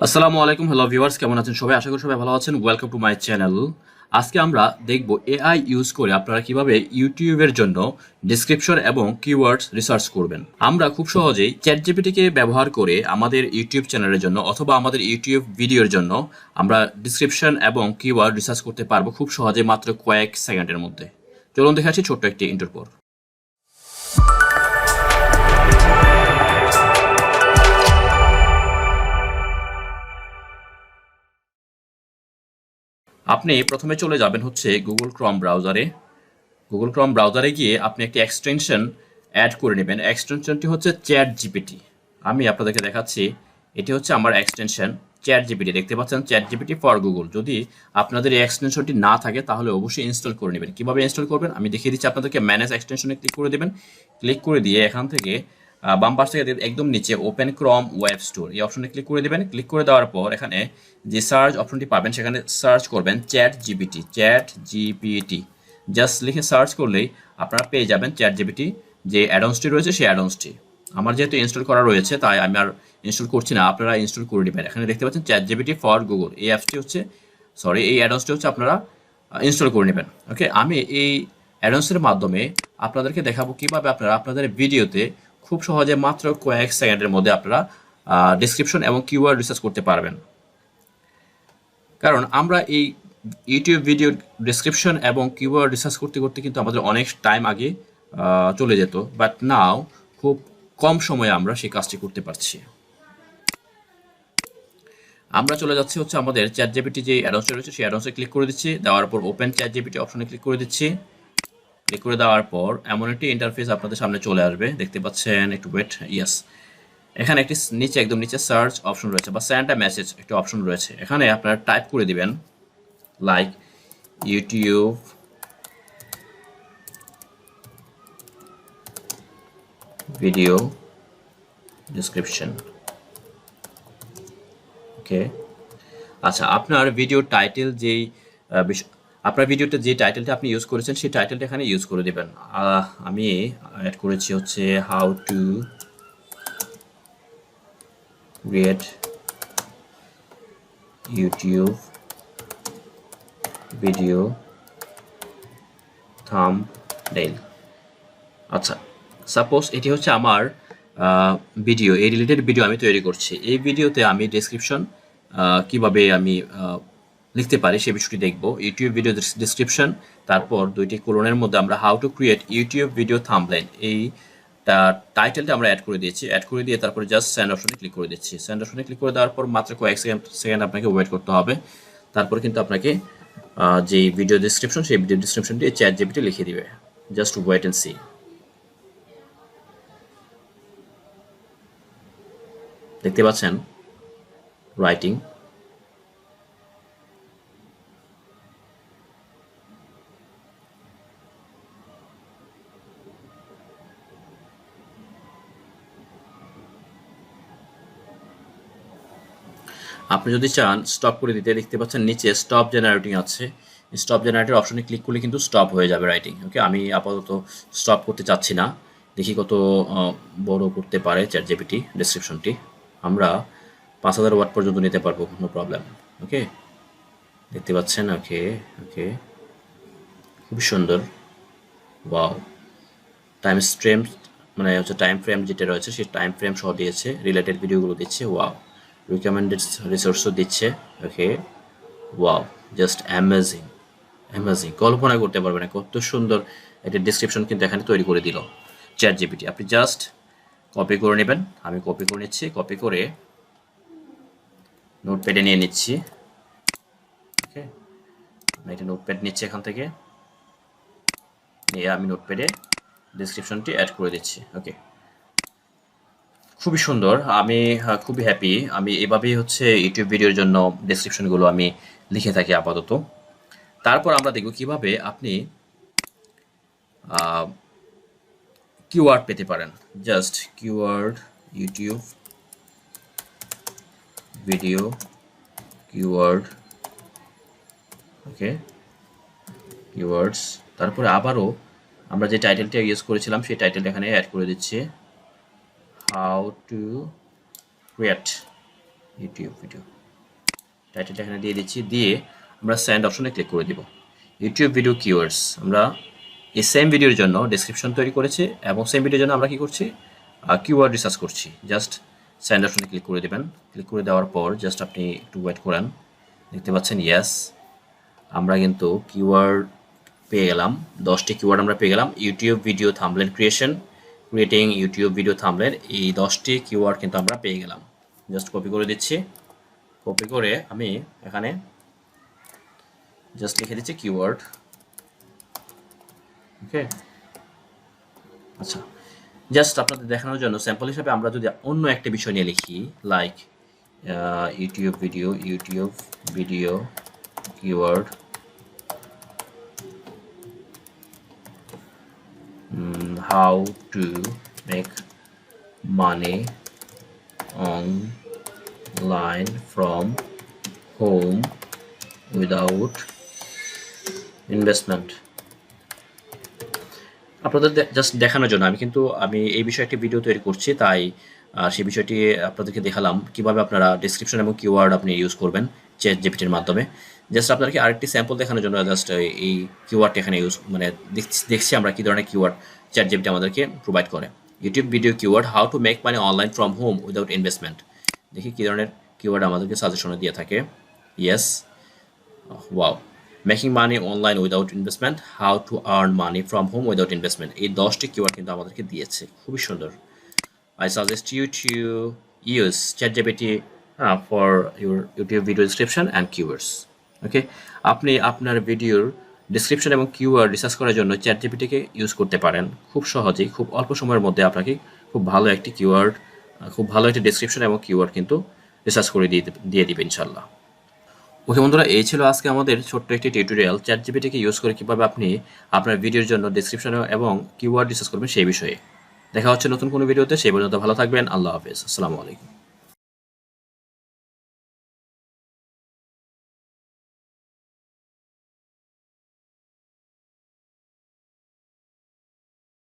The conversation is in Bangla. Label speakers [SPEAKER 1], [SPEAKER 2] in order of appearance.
[SPEAKER 1] আসসালামু আলাইকুম, হ্যালো ভিউয়ার্স, কেমন আছেন সবাই? আশা করি সবাই ভালো আছেন। Welcome to my channel. আজকে আমরা দেখব এআই ইউজ করে আপনারা কিভাবে ইউটিউবের জন্য ডেসক্রিপশন এবং কিওয়ার্ডস রিসার্চ করবেন। আমরা খুব সহজেই চ্যাটজিপিটিকে ব্যবহার করে আমাদের ইউটিউব চ্যানেলের জন্য অথবা আমাদের ইউটিউব ভিডিওর জন্য আমরা ডেসক্রিপশন এবং কিওয়ার্ড রিসার্চ করতে পারবো খুব সহজে, মাত্র কয়েক সেকেন্ডের মধ্যে। চলুন দেখে আসি ছোট্ট একটি ইন্টার পর। আপনি প্রথমে চলে যাবেন হচ্ছে গুগল ক্রোম ব্রাউজারে। গুগল ক্রোম ব্রাউজারে গিয়ে আপনি একটি এক্সটেনশন অ্যাড করে নেবেন। এক্সটেনশনটি হচ্ছে চ্যাট জিপিটি। আমি আপনাদেরকে দেখাচ্ছি, এটি হচ্ছে আমার এক্সটেনশন চ্যাট জিপিটি। দেখতে পাচ্ছেন চ্যাট জিপিটি ফর গুগল। যদি আপনাদের এই এক্সটেনশনটি না থাকে তাহলে অবশ্যই ইনস্টল করে নেবেন। কীভাবে ইনস্টল করবেন আমি দেখিয়ে দিচ্ছি আপনাদেরকে। ম্যানেজ এক্সটেনশনে ক্লিক করে দেবেন। ক্লিক করে দিয়ে এখান থেকে বাম পাশ থেকে একদম নিচে ওপেন ক্রোম ওয়েব স্টোর এই অপশনে ক্লিক করে দেবেন। ক্লিক করে দেওয়ার পর এখানে যে সার্চ অপশনটি পাবেন সেখানে সার্চ করবেন চ্যাট জিপিটি। জাস্ট লিখে সার্চ করলেই আপনারা পেয়ে যাবেন চ্যাট জিপিটি যে অ্যাডন্সটি রয়েছে সেই অ্যাডন্সটি। আমার যেহেতু ইনস্টল করা রয়েছে তাই আমি আর ইনস্টল করছি না, আপনারা ইনস্টল করে নেবেন। এখানে দেখতে পাচ্ছেন চ্যাট জিপিটি ফর গুগল, এই অ্যাপসটি হচ্ছে এই অ্যাডন্সটি হচ্ছে আপনারা ইনস্টল করে নেবেন। ওকে, আমি এই অ্যাডন্সের মাধ্যমে আপনাদেরকে দেখাবো কীভাবে আপনারা আপনাদের ভিডিওতে খুব সহজে মাত্র কয়েক সেকেন্ডের মধ্যে আপনারা ডেসক্রিপশন এবং কিওয়ার্ড রিসার্চ করতে পারবেন। কারণ আমরা এই ইউটিউব ভিডিও ডেসক্রিপশন এবং কিওয়ার্ড রিসার্চ করতে করতে কিন্তু আমাদের অনেক টাইম আগে চলে যেত, বাট নাও খুব কম সময়ে আমরা সেই কাজটি করতে পারছি। আমরা চলে যাচ্ছি হচ্ছে আমাদের চ্যাট জিপিটি যে অ্যাডন্সটা রয়েছে সেই অ্যাডন্সে ক্লিক করে দিচ্ছি। দেওয়ার পর ওপেন চ্যাট জিপিটি অপশনে ক্লিক করে দিচ্ছি। ক্লিক করে দেওয়ার পর এমন একটি ইন্টারফেস আপনাদের সামনে চলে আসবে, দেখতে পাচ্ছেন। একটু ওয়েট, ইয়েস। এখানে একটি নিচে একদম নিচে সার্চ অপশন রয়েছে বা সেন্ড আ মেসেজ একটি অপশন রয়েছে। এখানে আপনারা টাইপ করে দিবেন লাইক ইউটিউব ভিডিও ডেসক্রিপশন। ওকে, আচ্ছা, আপনার ভিডিও টাইটেল যেই আপনার ভিডিওতে যে টাইটেলটা আপনি ইউজ করেছেন সেই টাইটেলটা এখানে ইউজ করে দেবেন। আমি অ্যাড করেছি হচ্ছে how to create YouTube video thumbnail. আচ্ছা, সাপোজ এটি হচ্ছে আমার ভিডিও, এই রিলেটেড ভিডিও আমি তৈরি করছি। এই ভিডিওতে আমি ডেসক্রিপশন কিভাবে আমি লিখতে পারি সে বিষয়টি দেখব। ইউটিউব ভিডিও ডেসক্রিপশন, তারপর দুইটি কোলনের মধ্যে আমরা how to create YouTube video thumbnail এই টাইটেলটা আমরা অ্যাড করে দিয়েছি। অ্যাড করে দিয়ে তারপরে জাস্ট সেন্ড অপশনে ক্লিক করে দিচ্ছি। সেন্ড অপশনে ক্লিক করে দেওয়ার পর মাত্র কয়েক সেকেন্ড আপনাকে ওয়েট করতে হবে। তারপর কিন্তু আপনাকে যে ভিডিও ডেসক্রিপশন সেই ভিডিও ডেসক্রিপশনটি চ্যাট জিপিটি লিখে দিবে। Just wait and see. দেখতে পাচ্ছেন রাইটিং। আপনি যদি চান স্টপ করে দিতে, দেখতে পাচ্ছেন নিচে স্টপ জেনারেটিং আছে। স্টপ জেনারেটর অপশনে ক্লিক করলে কিন্তু স্টপ হয়ে যাবে রাইটিং। ওকে, আমি আপাতত স্টপ করতে চাচ্ছি না, দেখি কত বড় করতে পারে চ্যাট জিপিটি ডেসক্রিপশনটি। আমরা 5000 ওয়ার্ড পর্যন্ত নিতে পারবো, নো প্রবলেম। ওকে, দেখতে পাচ্ছেন। ওকে ওকে, খুবই সুন্দর। ওয়াও, টাইম ফ্রেম মানে হচ্ছে টাইম ফ্রেম যেটা রয়েছে সেই টাইম ফ্রেম সহ দিয়েছে, রিলেটেড ভিডিওগুলো দিচ্ছে। ওয়াও, রিকমেন্ডেড রিসোর্সও দিচ্ছে। ওকে, ওয়াও, জাস্ট অ্যামেজিং অ্যামেজিং। কল্পনা করতে পারবেন না কত সুন্দর একটা ডিসক্রিপশন কিন্তু এখানে তৈরি করে দিল চ্যাট জিপিটি। আপনি জাস্ট কপি করে নেবেন। আমি কপি করে নিচ্ছি, কপি করে নোটপ্যাডে নিয়ে নিচ্ছি। ওকে, আমি একটা নোটপ্যাড নিচ্ছি এখান থেকে, নিয়ে আমি নোটপ্যাডে ডেসক্রিপশনটি অ্যাড করে দিচ্ছি। ওকে, খুবই সুন্দর। আমি খুবই হ্যাপি। আমি এভাবেই হচ্ছে ইউটিউব ভিডিওর জন্য ডেসক্রিপশনগুলো আমি লিখে থাকি আপাতত। তারপর আমরা দেখব কিভাবে আপনি কিওয়ার্ড পেতে পারেন। Just keyword YouTube video keyword. Okay, keywords. তারপরে আবারও আমরা যে টাইটেলটা ইউজ করেছিলাম সেই টাইটেলটা এখানে অ্যাড করে দিচ্ছি, how to create YouTube video টাইটেলটা এখানে দিয়ে দিচ্ছি, দিয়ে আমরা সেন্ড অপশনে ক্লিক করে দিব। ইউটিউব ভিডিও কিওয়ার্ডস, আমরা এই সেম ভিডিওর জন্য ডেসক্রিপশন তৈরি করেছি এবং সেম ভিডিওর জন্য আমরা কি করছি, কিওয়ার্ড রিসার্চ করছি। জাস্ট সেন্ড অপশনে ক্লিক করে দেবেন। ক্লিক করে দেওয়ার পর জাস্ট আপনি একটু ওয়েট করেন, দেখতে পাচ্ছেন ইয়েস, আমরা কিন্তু কিওয়ার্ড পেয়ে গেলাম। 10টি কিওয়ার্ড আমরা পেয়ে গেলাম। YouTube video thumbnail creating YouTube video thumbnail, এই 10টি কিওয়ার্ড কিন্তু আমরা পেয়ে গেলাম। জাস্ট কপি করে দিচ্ছি। কপি করে আমি এখানে জাস্ট লিখে দিচ্ছি কিওয়ার্ড। ওকে, আচ্ছা, জাস্ট আপনাদের দেখানোর জন্য স্যাম্পল হিসাবে আমরা যদি অন্য একটা বিষয় নিয়ে লিখি, like YouTube video keyword how to make money online from home without investment। আপনাদের জাস্ট দেখানোর জন্য আমি এই বিষয়ে একটি ভিডিও তৈরি করছি, তাই সেই বিষয়টি আপনাদেরকে দেখালাম কিভাবে আপনারা ডেসক্রিপশন এবং কিওয়ার্ড আপনি ইউজ করবেন চ্যাটজিপিটির মাধ্যমে। জাস্ট আপনাদেরকে আরেকটি স্যাম্পল দেখানোর জন্য জাস্ট এই কিওয়ার্ডটি এখানে দেখছি আমরা কী ধরনের কিওয়ার্ড চ্যাটজিপিটি আমাদেরকে প্রোভাইড করে। YouTube video keyword how to make money online from home without investment, দেখি কী ধরনের কিওয়ার্ড আমাদেরকে সাজেশনে দিয়ে থাকে। Yes, wow, making money online without investment, how to earn money from home without investment, এই 10টি কিওয়ার্ড কিন্তু আমাদেরকে দিয়েছে, খুবই সুন্দর। I suggest you to use ChatGPT for your YouTube video description and keywords. Okay, আপনি আপনার ভিডিওর ডেসক্রিপশন এবং কিওয়ার্ড রিসার্চ করার জন্য চ্যাটজিপিটিকে ইউজ করতে পারেন খুব সহজেই, খুব অল্প সময়ের মধ্যে আপনাকে খুব ভালো একটি কিওয়ার্ড, খুব ভালো একটি ডেসক্রিপশন এবং কিওয়ার্ড কিন্তু রিসার্চ করে দিয়ে দিবে ইনশাল্লাহ। ওকে বন্ধুরা, এই ছিল আজকে আমাদের ছোট্ট একটি টিউটোরিয়াল চ্যাটজিপিটিকে ইউজ করে কীভাবে আপনি আপনার ভিডিওর জন্য ডেসক্রিপশন এবং কিওয়ার্ড রিসার্চ করবেন সেই বিষয়ে। দেখা হচ্ছে নতুন কোনো ভিডিওতে, সেই পর্যন্ত ভালো থাকবেন। আল্লাহ হাফেজ, আসসালামু আলাইকুম।